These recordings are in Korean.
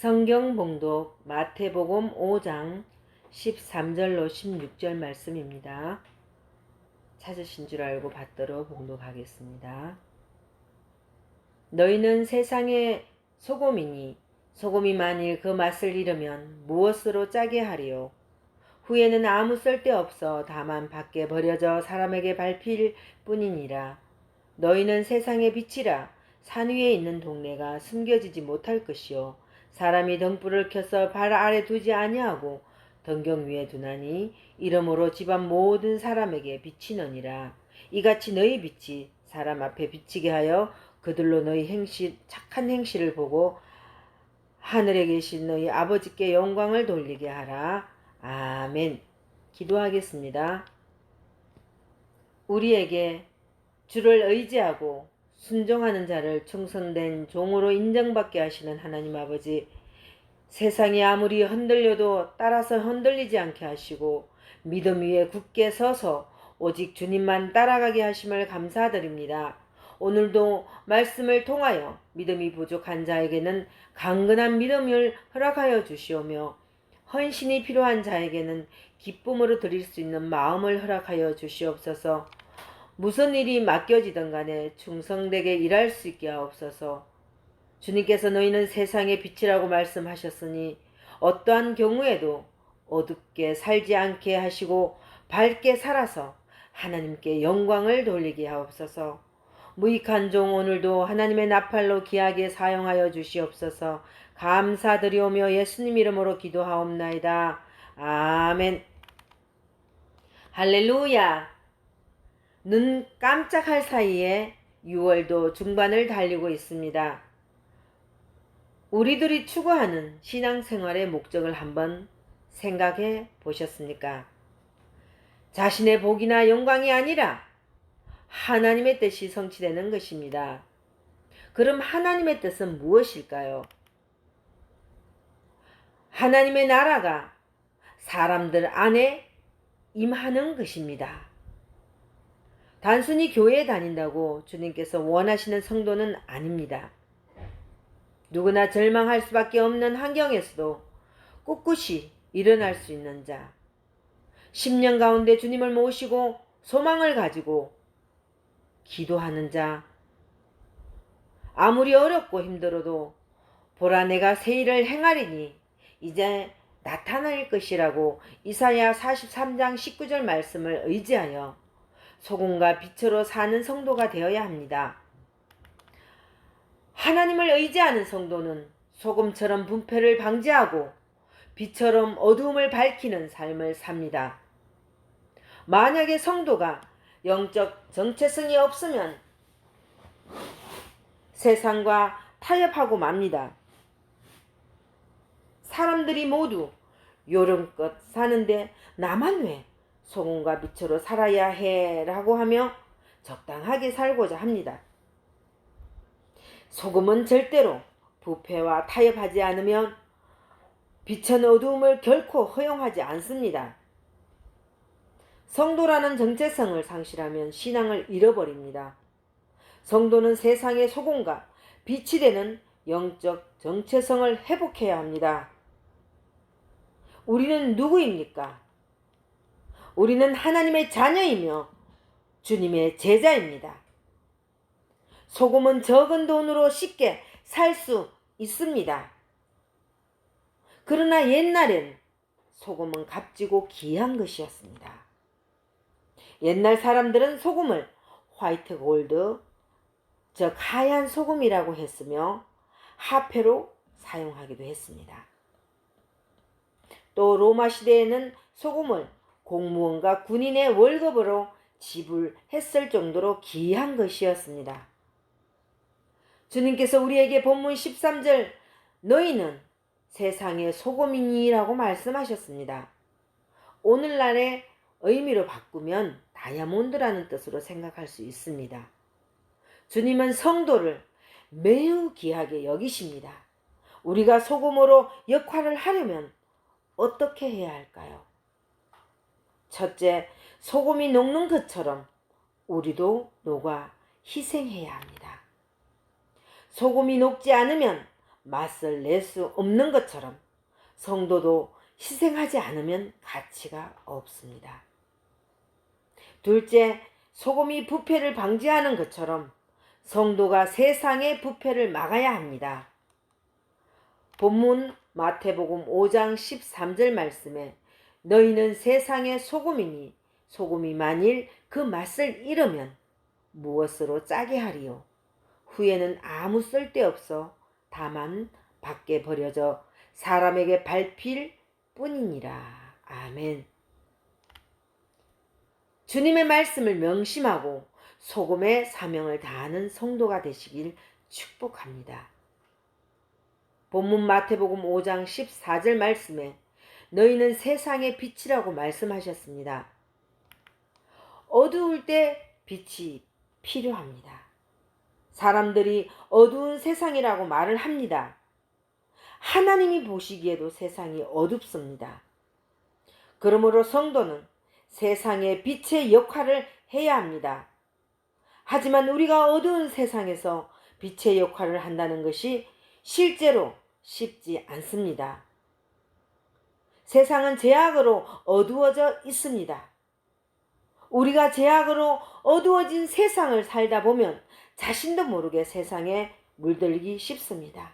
성경 봉독 마태복음 5장 13절로 16절 말씀입니다. 찾으신 줄 알고 받들어 봉독하겠습니다. 너희는 세상의 소금이니 소금이 만일 그 맛을 잃으면 무엇으로 짜게 하리요? 후에는 아무 쓸데없어 다만 밖에 버려져 사람에게 밟힐 뿐이니라. 너희는 세상의 빛이라. 산 위에 있는 동네가 숨겨지지 못할 것이요 사람이 등불을 켜서 발 아래 두지 아니하고 등경 위에 두나니 이러므로 집안 모든 사람에게 비치느니라. 이같이 너희 빛이 사람 앞에 비치게 하여 그들로 너희 착한 행실을 보고 하늘에 계신 너희 아버지께 영광을 돌리게 하라. 아멘. 기도하겠습니다. 우리에게 주를 의지하고 순종하는 자를 충성된 종으로 인정받게 하시는 하나님 아버지, 세상이 아무리 흔들려도 따라서 흔들리지 않게 하시고 믿음 위에 굳게 서서 오직 주님만 따라가게 하심을 감사드립니다. 오늘도 말씀을 통하여 믿음이 부족한 자에게는 강건한 믿음을 허락하여 주시오며 헌신이 필요한 자에게는 기쁨으로 드릴 수 있는 마음을 허락하여 주시옵소서. 무슨 일이 맡겨지든 간에 충성되게 일할 수 있게 하옵소서. 주님께서 너희는 세상의 빛이라고 말씀하셨으니 어떠한 경우에도 어둡게 살지 않게 하시고 밝게 살아서 하나님께 영광을 돌리게 하옵소서. 무익한 종 오늘도 하나님의 나팔로 귀하게 사용하여 주시옵소서. 감사드리오며 예수님 이름으로 기도하옵나이다. 아멘. 할렐루야. 눈 깜짝할 사이에 6월도 중반을 달리고 있습니다. 우리들이 추구하는 신앙생활의 목적을 한번 생각해 보셨습니까? 자신의 복이나 영광이 아니라 하나님의 뜻이 성취되는 것입니다. 그럼 하나님의 뜻은 무엇일까요? 하나님의 나라가 사람들 안에 임하는 것입니다. 단순히 교회에 다닌다고 주님께서 원하시는 성도는 아닙니다. 누구나 절망할 수밖에 없는 환경에서도 꿋꿋이 일어날 수 있는 자, 10년 가운데 주님을 모시고 소망을 가지고 기도하는 자, 아무리 어렵고 힘들어도 보라 내가 새 일을 행하리니 이제 나타날 것이라고 이사야 43장 19절 말씀을 의지하여 소금과 빛으로 사는 성도가 되어야 합니다. 하나님을 의지하는 성도는 소금처럼 분패를 방지하고 빛처럼 어두움을 밝히는 삶을 삽니다. 만약에 성도가 영적 정체성이 없으면 세상과 타협하고 맙니다. 사람들이 모두 요령껏 사는데 나만 왜 소금과 빛으로 살아야 해 라고 하며 적당하게 살고자 합니다. 소금은 절대로 부패와 타협하지 않으면 빛은 어두움을 결코 허용하지 않습니다. 성도라는 정체성을 상실하면 신앙을 잃어버립니다. 성도는 세상의 소금과 빛이 되는 영적 정체성을 회복해야 합니다. 우리는 누구입니까? 우리는 하나님의 자녀이며 주님의 제자입니다. 소금은 적은 돈으로 쉽게 살 수 있습니다. 그러나 옛날엔 소금은 값지고 귀한 것이었습니다. 옛날 사람들은 소금을 화이트 골드, 즉 하얀 소금이라고 했으며 화폐로 사용하기도 했습니다. 또 로마 시대에는 소금을 공무원과 군인의 월급으로 지불했을 정도로 귀한 것이었습니다. 주님께서 우리에게 본문 13절 너희는 세상의 소금이니라고 말씀하셨습니다. 오늘날의 의미로 바꾸면 다이아몬드라는 뜻으로 생각할 수 있습니다. 주님은 성도를 매우 귀하게 여기십니다. 우리가 소금으로 역할을 하려면 어떻게 해야 할까요? 첫째, 소금이 녹는 것처럼 우리도 녹아 희생해야 합니다. 소금이 녹지 않으면 맛을 낼 수 없는 것처럼 성도도 희생하지 않으면 가치가 없습니다. 둘째, 소금이 부패를 방지하는 것처럼 성도가 세상의 부패를 막아야 합니다. 본문 마태복음 5장 13절 말씀에 너희는 세상의 소금이니 소금이 만일 그 맛을 잃으면 무엇으로 짜게 하리요? 후에는 아무 쓸데없어 다만 밖에 버려져 사람에게 밟힐 뿐이니라. 아멘. 주님의 말씀을 명심하고 소금의 사명을 다하는 성도가 되시길 축복합니다. 본문 마태복음 5장 14절 말씀에 너희는 세상의 빛이라고 말씀하셨습니다. 어두울 때 빛이 필요합니다. 사람들이 어두운 세상이라고 말을 합니다. 하나님이 보시기에도 세상이 어둡습니다. 그러므로 성도는 세상의 빛의 역할을 해야 합니다. 하지만 우리가 어두운 세상에서 빛의 역할을 한다는 것이 실제로 쉽지 않습니다. 세상은 죄악으로 어두워져 있습니다. 우리가 죄악으로 어두워진 세상을 살다 보면 자신도 모르게 세상에 물들기 쉽습니다.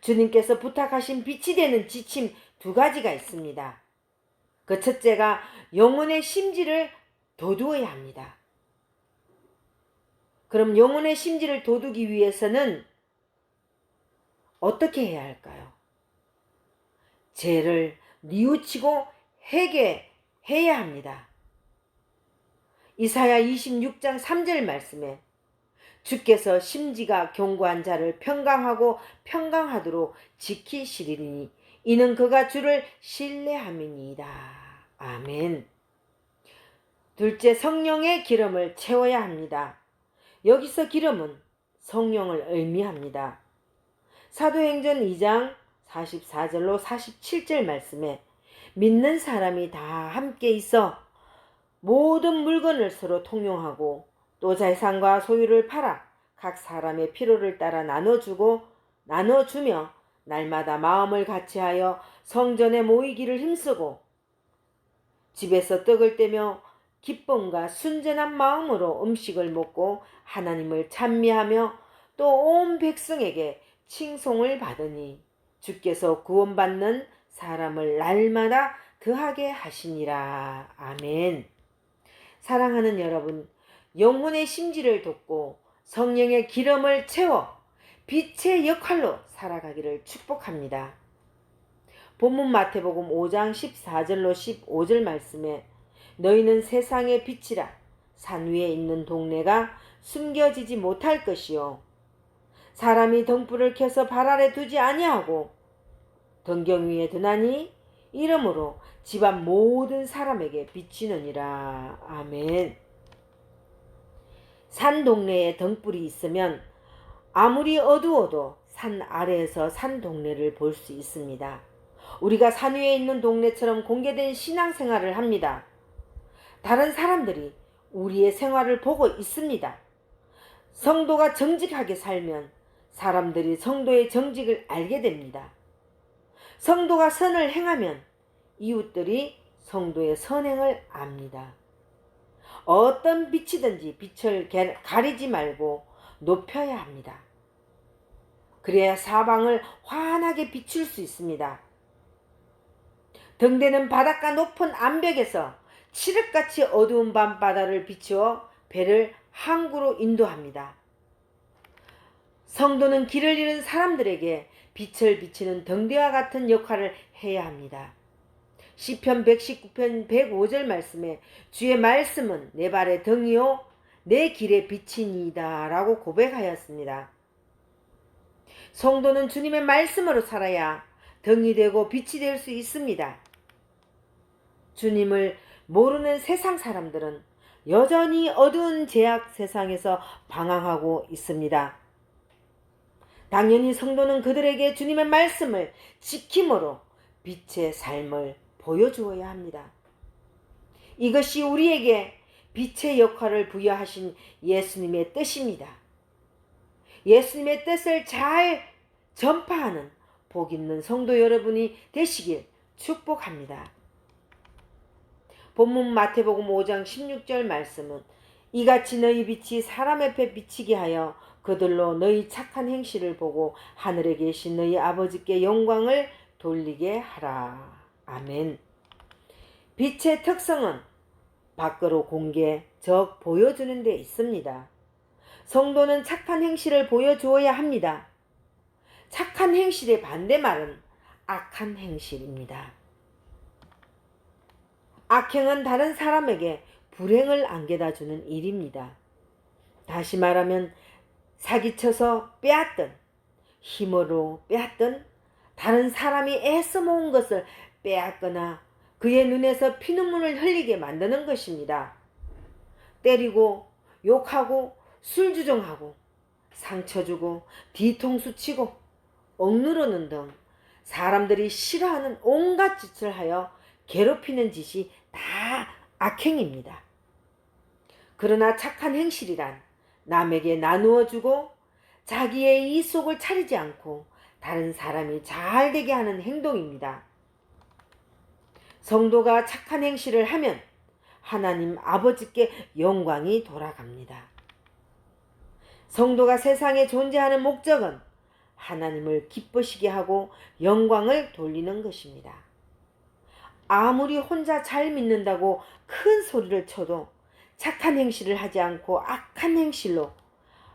주님께서 부탁하신 빛이 되는 지침 2가지가 있습니다. 그 첫째가 영혼의 심지를 돋우어야 합니다. 그럼 영혼의 심지를 돋우기 위해서는 어떻게 해야 할까요? 죄를 뉘우치고 회개해야 합니다. 이사야 26장 3절 말씀에 주께서 심지가 견고한 자를 평강하고 평강하도록 지키시리니 이는 그가 주를 신뢰함이니이다. 아멘. 둘째, 성령의 기름을 채워야 합니다. 여기서 기름은 성령을 의미합니다. 사도행전 2장 44절로 47절 말씀에 믿는 사람이 다 함께 있어 모든 물건을 서로 통용하고 또 재산과 소유를 팔아 각 사람의 필요를 따라 나눠주며 날마다 마음을 같이하여 성전에 모이기를 힘쓰고 집에서 떡을 떼며 기쁨과 순전한 마음으로 음식을 먹고 하나님을 찬미하며 또 온 백성에게 칭송을 받으니 주께서 구원받는 사람을 날마다 더하게 하시니라. 아멘. 사랑하는 여러분, 영혼의 심지를 돋고 성령의 기름을 채워 빛의 역할로 살아가기를 축복합니다. 본문 마태복음 5장 14절로 15절 말씀에 너희는 세상의 빛이라 산 위에 있는 동네가 숨겨지지 못할 것이요 사람이 등불을 켜서 발 아래 두지 아니하고 등경 위에 두나니 이러므로 집안 모든 사람에게 비치느니라. 아멘. 산 동네에 등불이 있으면 아무리 어두워도 산 아래에서 산 동네를 볼 수 있습니다. 우리가 산 위에 있는 동네처럼 공개된 신앙생활을 합니다. 다른 사람들이 우리의 생활을 보고 있습니다. 성도가 정직하게 살면 사람들이 성도의 정직을 알게 됩니다. 성도가 선을 행하면 이웃들이 성도의 선행을 압니다. 어떤 빛이든지 빛을 가리지 말고 높여야 합니다. 그래야 사방을 환하게 비출 수 있습니다. 등대는 바닷가 높은 암벽에서 칠흑같이 어두운 밤바다를 비추어 배를 항구로 인도합니다. 성도는 길을 잃은 사람들에게 빛을 비치는 등대와 같은 역할을 해야 합니다. 시편 119편 105절 말씀에 주의 말씀은 내 발의 등이요 내 길의 빛이니이다 라고 고백하였습니다. 성도는 주님의 말씀으로 살아야 등이 되고 빛이 될 수 있습니다. 주님을 모르는 세상 사람들은 여전히 어두운 죄악 세상에서 방황하고 있습니다. 당연히 성도는 그들에게 주님의 말씀을 지킴으로 빛의 삶을 보여주어야 합니다. 이것이 우리에게 빛의 역할을 부여하신 예수님의 뜻입니다. 예수님의 뜻을 잘 전파하는 복 있는 성도 여러분이 되시길 축복합니다. 본문 마태복음 5장 16절 말씀은 이같이 너희 빛이 사람 앞에 비치게 하여 그들로 너희 착한 행실을 보고 하늘에 계신 너희 아버지께 영광을 돌리게 하라. 아멘. 빛의 특성은 밖으로 공개, 적 보여주는 데 있습니다. 성도는 착한 행실을 보여주어야 합니다. 착한 행실의 반대말은 악한 행실입니다. 악행은 다른 사람에게 불행을 안겨다 주는 일입니다. 다시 말하면 사기쳐서 빼앗든 힘으로 빼앗든 다른 사람이 애써 모은 것을 빼앗거나 그의 눈에서 피눈물을 흘리게 만드는 것입니다. 때리고 욕하고 술주정하고 상처주고 뒤통수 치고 억누르는 등 사람들이 싫어하는 온갖 짓을 하여 괴롭히는 짓이 다 악행입니다. 그러나 착한 행실이란 남에게 나누어 주고 자기의 이속을 차리지 않고 다른 사람이 잘 되게 하는 행동입니다. 성도가 착한 행실을 하면 하나님 아버지께 영광이 돌아갑니다. 성도가 세상에 존재하는 목적은 하나님을 기쁘시게 하고 영광을 돌리는 것입니다. 아무리 혼자 잘 믿는다고 큰 소리를 쳐도 착한 행실을 하지 않고 악한 행실로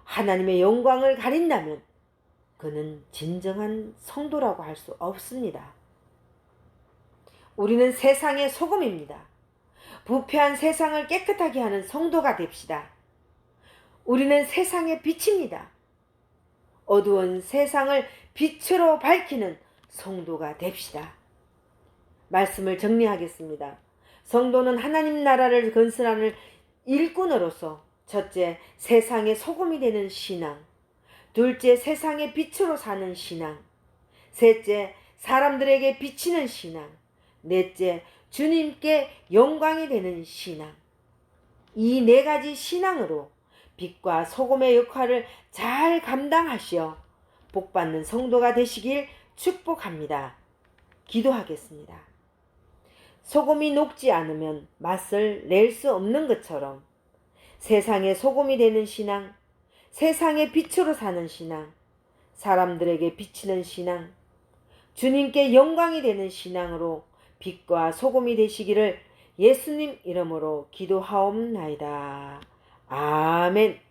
하나님의 영광을 가린다면 그는 진정한 성도라고 할 수 없습니다. 우리는 세상의 소금입니다. 부패한 세상을 깨끗하게 하는 성도가 됩시다. 우리는 세상의 빛입니다. 어두운 세상을 빛으로 밝히는 성도가 됩시다. 말씀을 정리하겠습니다. 성도는 하나님 나라를 건설하는 일꾼으로서 첫째, 세상의 소금이 되는 신앙, 둘째, 세상의 빛으로 사는 신앙, 셋째, 사람들에게 비치는 신앙, 넷째, 주님께 영광이 되는 신앙. 이 네 가지 신앙으로 빛과 소금의 역할을 잘 감당하시어 복받는 성도가 되시길 축복합니다. 기도하겠습니다. 소금이 녹지 않으면 맛을 낼 수 없는 것처럼 세상의 소금이 되는 신앙, 세상의 빛으로 사는 신앙, 사람들에게 비치는 신앙, 주님께 영광이 되는 신앙으로 빛과 소금이 되시기를 예수님 이름으로 기도하옵나이다. 아멘.